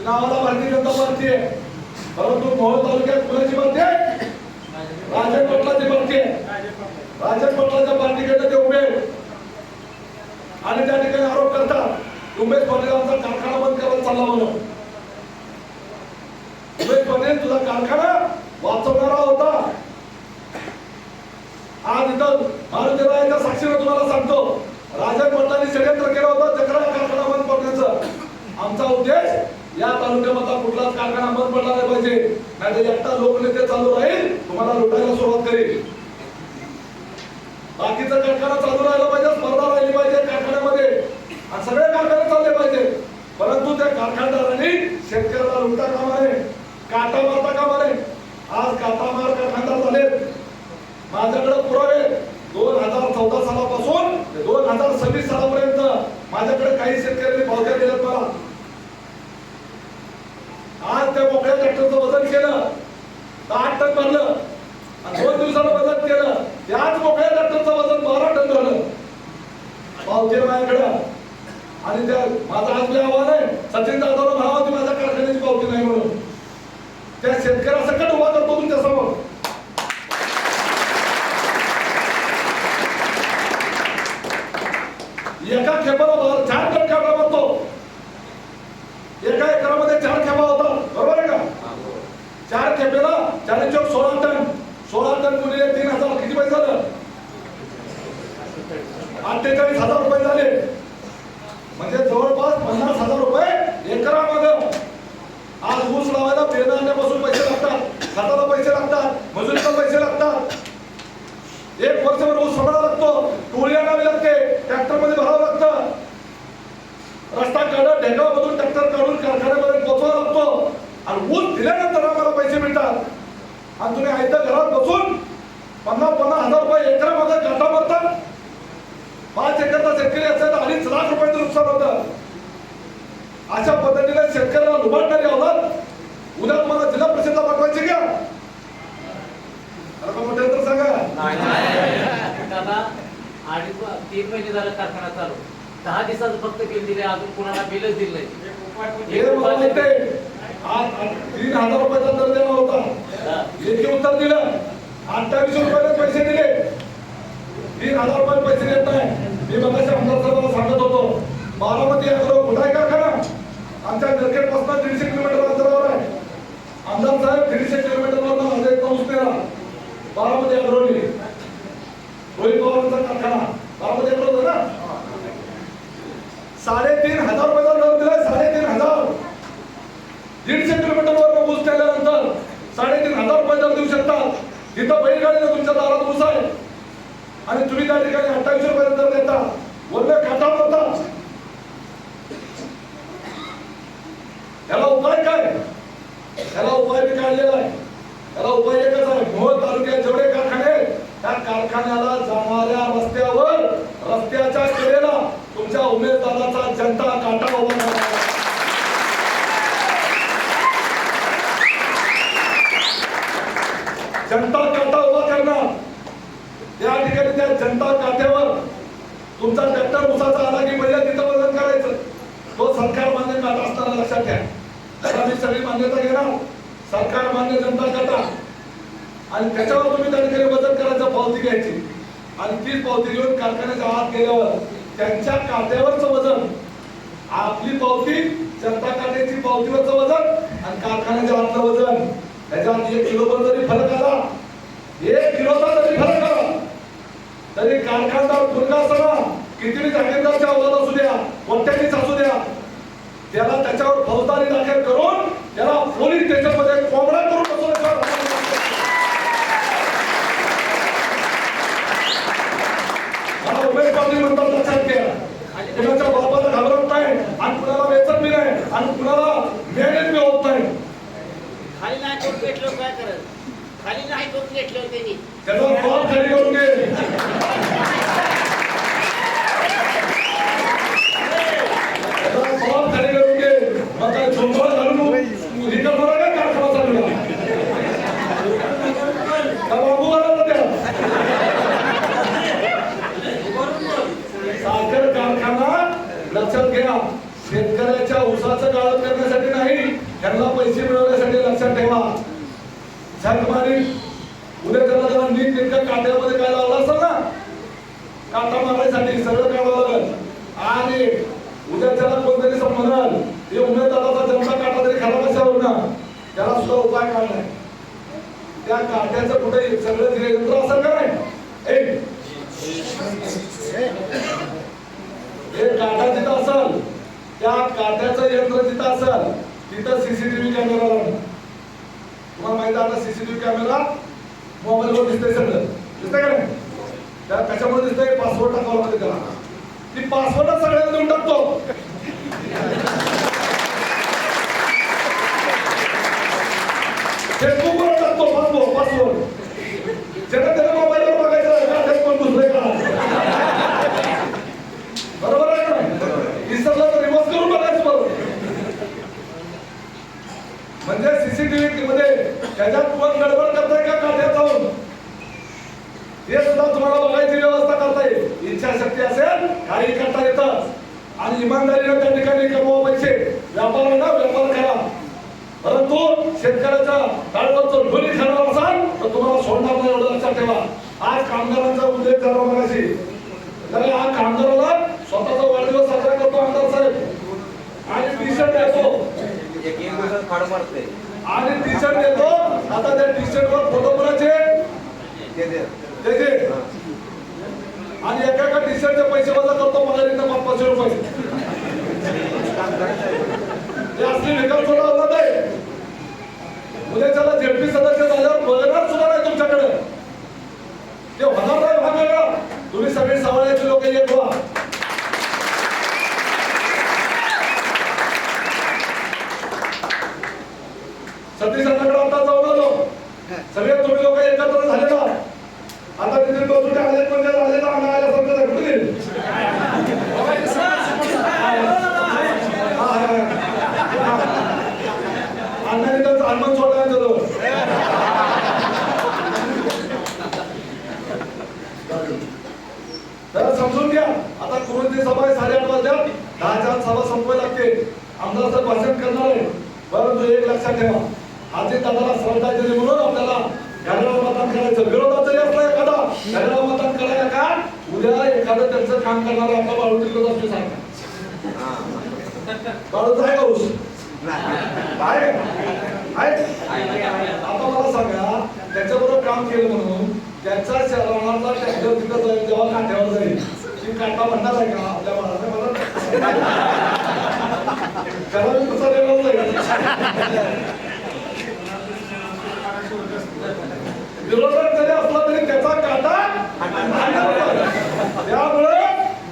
नावाला भारतीय जनता पार्टी आहे, परंतु मोहोळ तालुक्यात कुणाची पार्टी आहे? राजन पाटलाची पार्टी आहे. राजन पाटलाच्या पार्टीकडे ते उभे आणि त्या ठिकाणी आरोप करतात उमेश पाटील आमचा कारखाना बंद करायला चालला म्हणून. उमेश पाटील तुझा कारखाना वाचवणारा होता. आज इथं मारुतीरायाच्या साक्षीने तुम्हाला सांगतो, राजन पाटलांनी षडयंत्र केलं होतं चक्रा कारखाना बंद करण्याचं. आमचा उद्देश या तालुक्यामधला कुठलाच कारखाना बंद पडला नाही पाहिजे, नाहीतर एकटा लोकनेते चालू राहील तुम्हाला लुटायला सुरुवात करेल. बाकीचा कारखाना चालू राहिला पाहिजे, स्पर्धा राहिली पाहिजे कारखान्यामध्ये आणि सगळे कारखाने चालले पाहिजे. परंतु त्या कारखानदारांनी शेतकऱ्याला लुटा कामा नये, काटा मारता कामा नये. आज काटा मार कारखानदार झाले. माझ्याकडे पुरावे 2014 सालापासून 2026 सालापर्यंत माझ्याकडे काही शेतकऱ्यांनी पावत्या दिल्यात मला. आज त्या मोकळ्या ट्रॅक्टरचं वजन केलं तर 8 टन भरलं आणि 2 दिवसानं वजन केलं त्याच मोकळ्या ट्रॅक्टरचं वजन 12 टन झालं. पावते माझ्याकडे आणि त्या माझा आज आव्हान आहे सचिन दादाला म्हणावं की माझ्या कारखान्याची पावती नाही म्हणून. त्या शेतकऱ्यासकट उभा करतो तुमच्या समोर. एका खेपाला 4 टन काटा भरतो. एका एकरामध्ये 4 खेपा होतात, बरोबर आहे का? 4 खेपेला 4 चौक 16 टन. 16 टन गुणिले 3000 किती पैसे झालं? 48,000 रुपये झाले. म्हणजे जवळपास 50,000 रुपये एकरामध्ये. आज ऊस लावायला पेरणी आणण्यापासून पैसे लागतात, खताला पैसे लागतात, मजुरीला पैसे लागतात. 1 वर्षभर ऊस सोडावा लागतो, टोळी आणावी लागते, ट्रॅक्टर मध्ये भरावं लागतं, रस्ता काढत ढेकामधून ट्रॅक्टर काढून कारखान्यामध्ये पोहोचवावा लागतो आणि ऊस दिल्यानंतर आम्हाला पैसे मिळतात. आणि तुम्ही आयत्या घरात बसून 50,000 रुपये एकरामध्ये काटा मारतात. 5 एकरचा शेतकरी असेल तर 2.5 लाख रुपयाचं नुकसान होतं. अशा पद्धतीने शेतकऱ्याला लुबाडणारी अवलाद उद्या तुम्हाला जिल्हा परिषदला पाठवायची का? मोठे तर सांगा. दादा 3 महिने झाले कारखाना चालू, 10 दिवसाचं फक्त बिल दिले, अजून कोणाला बिलच दिलं नाही. हे मला माहिती आहे. आज 3,000 रुपयाचा दर देणार होता, लेखी उत्तर दिलं. 2800 रुपयाने पैसे दिले. 3,000 रुपये पैसे देत नाही. मी मगाशी आमदार साहेबांना सांगत होतो, बारामती अॅग्रो कुठं आहे कारखाना? आमच्या नरखेड पासून 150 किलोमीटर अंतरावर आहे. आमदार साहेब 150 किलोमीटरवर माझा एक पाऊस पेरा बारामती अॅग्रोनी रोहित पवारांचा कारखाना बारामती अॅग्रो होता ना. 3,500 रुपयाचा दर दिलाय. 3,500. 150 किलोमीटरवर ऊस केल्यानंतर 3,500 रुपये दर देऊ शकतात. तिथं बैलगाडीने तुमच्या दारात ऊस आहे आणि तुम्ही त्या ठिकाणी 2800 रुपये दर देता, वरले काटा होता. याला उपाय काय? याला उपाय मी काढलेला आहे. याला उपाय एकच आहे. मोहोळ तालुक्यात जेवढे कारखाने त्या कारखान्याला जाणाऱ्या रस्त्यावर रस्त्याच्या कडेला तुमच्या उमेदवाराचा जनता काटा उभा करणार. जनता काटा उभा करणार. त्या ठिकाणी त्या जनता काट्यावर तुमचा ट्रॅक्टर उसाचा आला की पहिले तिथं वजन करायचं. तो सरकार मान्य काटा असताना लक्षात घ्या. आता मी सगळी मान्यता घेणार. सरकार मान्य जनता काटा आणि त्याच्यावर तुम्ही त्या ठिकाणी वजन करायचं, पावती घ्यायची आणि तीच पावती घेऊन कारखान्याच्या आत गेल्यावर त्यांच्या काट्यावरचं वजन, आपली पावती जनता काट्याची पावतीवरचं वजन आणि कारखान्याच्या आतलं वजन, त्याच्यात 1 किलोभर जरी फरक आला, 1 किलोचा जरी फरक आला तरी कारखानदार मुलगा असताना किती जागीरदारच्या अवलाद असू द्या, कोणत्याचीच असू द्या, त्याला त्याच्यावर फौजदारी दाखल करून त्याला पोलीस स्टेशनमध्ये कोंबडा करून बसवण्याचा मला उमेश पाटील म्हणतात. लक्षात घ्या, कुणाच्या बापाला घाबरत नाही आणि कुणाला वेचत बी नाही आणि कुणाला मेहनत बी होत नाही. खाली नाही करून भेटलो काय करत, खाली नाही करून भेटलो त्यांनी त्याचा फॉर्म खाली करून घे. फॉर्म खाली करून घे. मग काय झोंबळ घालून हे करणार का कारखाना चालू का बाबू आला त्या साखर कारखाना लक्षात घ्या. शेतकऱ्याच्या ऊसाचं गाळप करण्यासाठी नाही, त्यांना पैसे मिळवण्यासाठी लक्षात ठेवा झकमारी उद्या त्याला नीट नेमकं काट्यामध्ये काय लावलं असेल ना काटा मारायसाठी सगळं काढावं लागेल आणि उद्या त्याला कोणतरी म्हणाल हे उमेदवाराचा जन्म काटा तरी खराब असावर ना त्याला सुद्धा उपाय काढलाय त्या काट्याचं कुठे सगळं यंत्र असेल का नाही हे काटा जिथं असेल त्या काट्याचं यंत्र जिथं असेल तिथं सीसीटीव्ही कॅमेरा लावणार तुम्हाला माहिती आहे आता सीसीटीव्ही कॅमेरा मोबाईलवर दिसतंय सगळं दिसतंय का नाही त्या कशामुळे दिसतंय पासवर्ड टाकावं लागतं त्याला ती पासवर्ड सगळ्यांना देऊन टाकतो फेसबुकवर टाकतो पासवर्ड ज्याला त्याला मोबाईलवर बघायचं कोण दुसरे का बरोबर आहे का विसरला तर रिवर्स करून बघायचं बरोबर म्हणजे सीसीटीव्ही मध्ये त्याच्यात कोण गडबड करताय का काढ्यात जाऊन हे सुद्धा तुम्हाला बघायची व्यवस्था करता येईल इच्छाशक्ती असेल काही करता येतं आणि इमानदारीने त्या ठिकाणी कमवा पैसे व्यापाराला व्यापार करा परंतु शेतकऱ्याच्या काळाचं ढोली खाणार असाल तर तुम्हाला सोडणार नाही एवढं लक्षात ठेवा आज कामगारांचा उल्लेख झाला मगाशी तर हा कामगाराला स्वतःचा वाढदिवस साजरा करतो आमदार साहेब आणि टी शर्ट देतो आणि टी शर्ट देतो आता त्या टी शर्ट वर फोटो कोणाचे त्याचे आणि एका टी शर्टचे पैसे वजा करतो पगारीनं 500 रुपये हे असली विकल्प सुद्धा होत आहे उद्या त्याला झेडपी सदस्य झाल्यावर बघणार सुद्धा नाही तुमच्याकडे ते होणार नाही भाग वेगळा तुम्ही सगळे सवाळ्याचे लोक एक व्हा सतीशांकडे आता जाऊन आलो सगळे तुम्ही लोक एकत्र झाले ना आता तिथे टोचून आले म्हणजे झाले ना आम्ही आल्यासारखं कुठे अण्णाने त्यांचं हनुमान सोडायला जवळ जरा समजून घ्या आता कुरुंदी सभा 8:30 वाजल्यात 10च्या सभा संपवायला लागते आमदार भाषण करणार आहे परंतु एक लक्षात ठेवा आधी दादाला श्रद्धा दिली म्हणून आपल्याला घड्याळावर मतदान करायचं विरोधात जरी असला एखादा घड्याळावर मतदान करायला का उद्या एखादं त्यांचं काम करणार आपला बाळू तिकडच असतो सांगा बाळूच आहे का ऊस आता मला सांगा त्याच्याबरोबर काम केलं म्हणून त्याच्या शहराला ट्रॅक्टर तिथं जाईल जेव्हा काट्यावर जाईल ती काटा म्हणणार आहे का आपल्या बाळाने मला त्याला मी कसा देणार नाही विरोधात जरी असला तरी त्याचा काटा त्यामुळे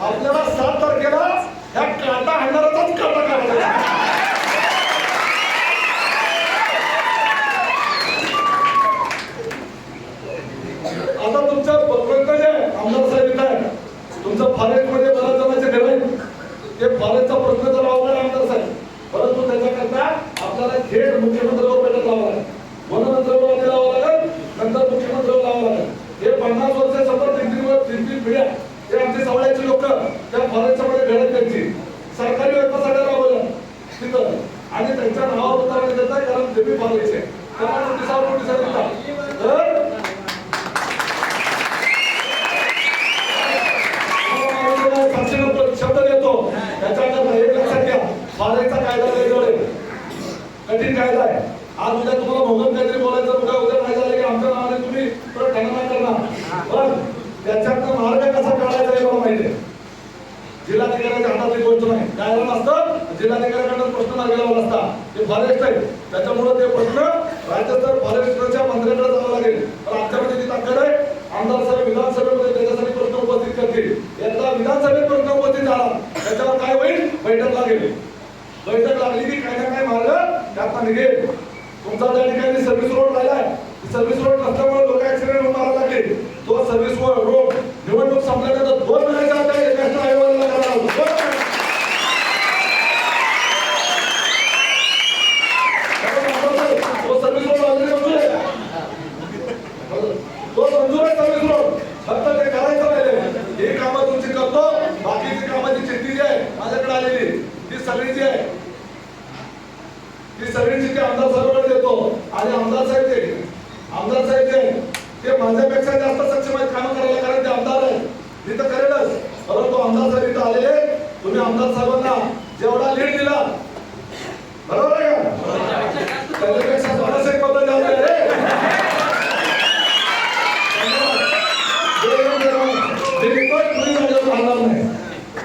आपल्याला 7 तारखेला ह्या काटा हाणणाराचाच काटा काढायचा आता तुमच्या बघतो जे आमदार साहेब इथं आहे तुमचं फॉरेस्ट मध्ये बऱ्याच जणांचे घर आहेत ते फॉरेस्टचा प्रश्न तर लावणार आहे आमदार साहेब परंतु त्याच्याकरता आपल्याला थेट मुख्यमंत्र्यावर बैठक लावावं लागेल वनमंत्र्यावर आधी लावावं लागेल नंतर मुख्यमंत्र्यावर लावावं लागेल हे 50 वर्ष सतत 3 पिढ्या ते आमचे सवळ्याचे लोक त्या फॉरेस्टच्या मध्ये घर आहेत त्यांची सरकारी व्यवस्था सगळ्या राबवल्या तिथं आणि त्यांच्या नावावर उतारा देत आहे कारण ते बी फॉरेस्ट आहे त्यांना नोटिसा देतात तर शब्द देतो त्याच्यानंतर एक लक्षात घ्या फॉरेस्टचा कायदा वेगळा कठीण कायदा आहे आज उद्या तुम्हाला भोगत काहीतरी बोलायचं उद्या काय झालं की आमच्या नावाने तुम्ही ठणकाण करणार पण त्याच्यातनं मार्ग कसा काढायचा हे मला माहिती आहे जिल्हाधिकाऱ्याच्या हातातली गोष्ट नाही काय नसतं जिल्हाधिकाऱ्याकडनं प्रश्न मार्गाला नसता ते फॉरेस्ट आहे त्याच्यामुळे ते प्रश्न राज्यस्तर फॉरेस्टच्या मंत्र्याकडे जावं लागेल पण आमच्यामध्ये ती ताकद आहे आमदार साहेब विधानसभेमध्ये त्याच्यासाठी प्रश्न उपस्थित करतील एकदा विधानसभेत प्रश्न उपस्थित झाला त्याच्यावर काय होईल बैठक लागेल बैठक लागली की काय ना काय मार्ग त्यात निघेल तुमचा त्या ठिकाणी सर्व्हिस रोड राहिलाय सर्व्हिस रोड नसल्यामुळे लोक ऍक्सिडेंट होऊन मारा लागले तो सर्व्हिस रोड निवडणूक संपल्यानंतर 2 महिन्याच्या आत नॅशनल हायवेला करावा तो सर्व्हिस रोड ऑलरेडी मंजूर आहे तो मंजूर आहे सर्व्हिस रोड फक्त ते करायचं राहिले ही कामं तुमची करतो बाकीची कामाची चिठ्ठी जी आहे माझ्याकडे आलेली ती सगळी जी आहे ती सगळी चिठ्ठी आमदार साहेबांकडे देतो आणि आमदार साहेब ते माझ्यापेक्षा जास्त सक्षम आहेत कामं करायला, कारण ते आमदार आहेत. मी तर करेलच, परंतु आमदार साहेब इथं आलेले, तुम्ही आमदार साहेबांना